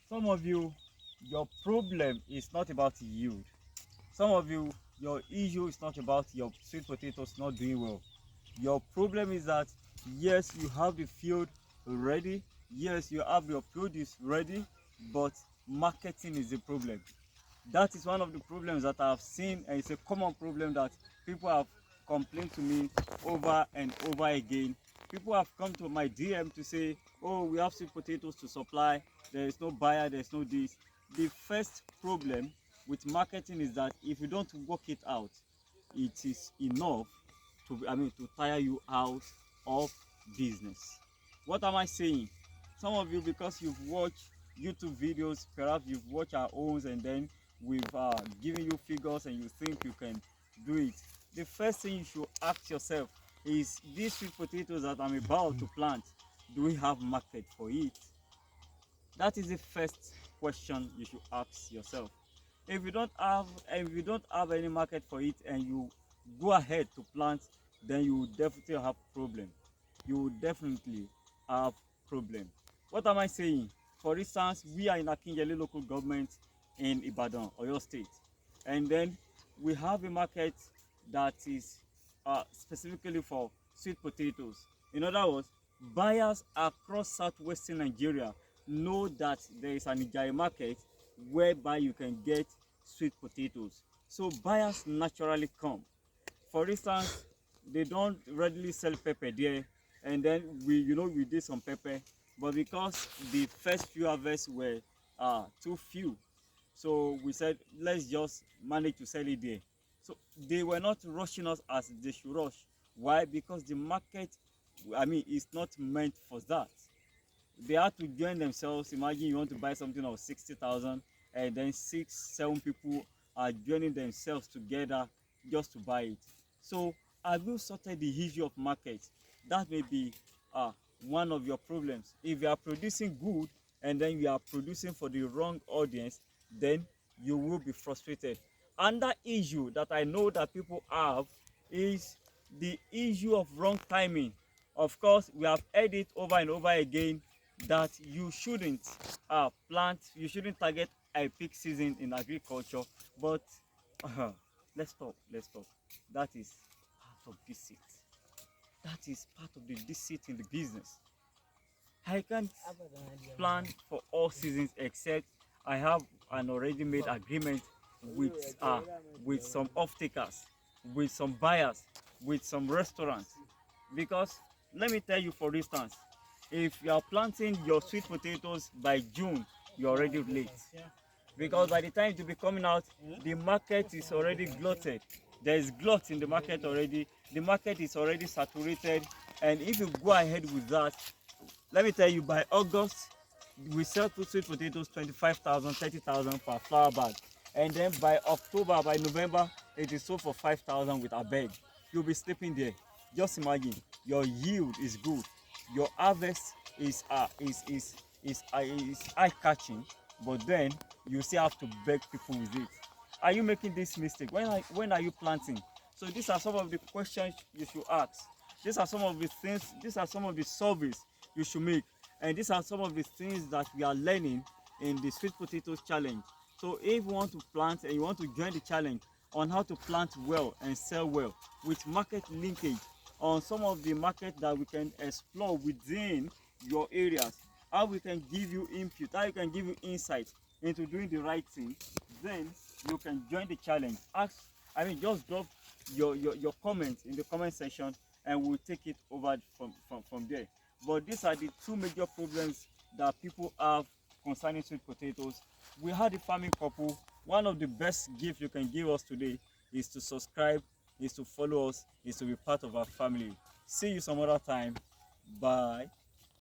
Some of you, your problem is not about yield. Some of you, your issue is not about your sweet potatoes not doing well. Your problem is that yes, you have the field ready, yes, you have your produce ready, but marketing is the problem. That is one of the problems that I have seen, and it's a common problem that people have complained to me over and over again. People have come to my DM to say, oh, we have sweet potatoes to supply, there is no buyer, there's no this. The first problem with marketing is that if you don't work it out, it is enough to tire you out of business. What am I saying? Some of you, because you've watched YouTube videos, perhaps you've watched our own, and then we've given you figures and you think you can do it. The first thing you should ask yourself is, these sweet potatoes that I'm about to plant, do we have market for it? That is the first question you should ask yourself. If you don't have any market for it and you go ahead to plant, then you will definitely have problem. You will definitely have problem. What am I saying? For instance, we are in Akinjele local government in Ibadan, Oyo State, and then we have a market that is specifically for sweet potatoes. In other words, buyers across southwestern Nigeria know that there is an Ijayi market whereby you can get sweet potatoes. So buyers naturally come. For instance, they don't readily sell pepper there, and then we did some pepper, but because the first few harvests were too few, so we said let's just manage to sell it there. So they were not rushing us as they should rush. Why? Because the market, is not meant for that. They had to join themselves. Imagine you want to buy something of 60,000, and then 6 7 people are joining themselves together just to buy it. So have you sorted the issue of market? That may be uh, one of your problems. If you are producing good and then you are producing for the wrong audience, then you will be frustrated. Another issue that I know that people have is the issue of wrong timing. Of course, we have heard it over and over again that you shouldn't you shouldn't target a peak season in agriculture, but let's talk. That is part of deceit. That is part of the deceit in the business. I can't plan for all seasons except I have an already made agreement with some off-takers, with some buyers, with some restaurants. Because let me tell you, for instance, if you are planting your sweet potatoes by June, you're already late. Because by the time it will be coming out, the market is already glutted. There is glut in the market already. The market is already saturated. And if you go ahead with that, let me tell you, by August, we sell sweet potatoes 25,000, 30,000 per flour bag. And then by October, by November, it is sold for 5,000 with a bag. You'll be sleeping there. Just imagine, your yield is good, your harvest is eye catching, but then you still have to beg people with it. Are you making this mistake? When are you planting? So these are some of the questions you should ask. These are some of the things, these are some of the surveys you should make, and these are some of the things that we are learning in the sweet potatoes challenge. So if you want to plant and you want to join the challenge on how to plant well and sell well with market linkage on some of the market that we can explore within your areas, how we can give you input, how you can give you insight into doing the right thing, then you can join the challenge. Just drop your comments in the comment section and we'll take it over from there. But these are the two major problems that people have concerning sweet potatoes. We had a farming couple. One of the best gifts you can give us today is to subscribe, is to follow us, is to be part of our family. See you some other time. Bye.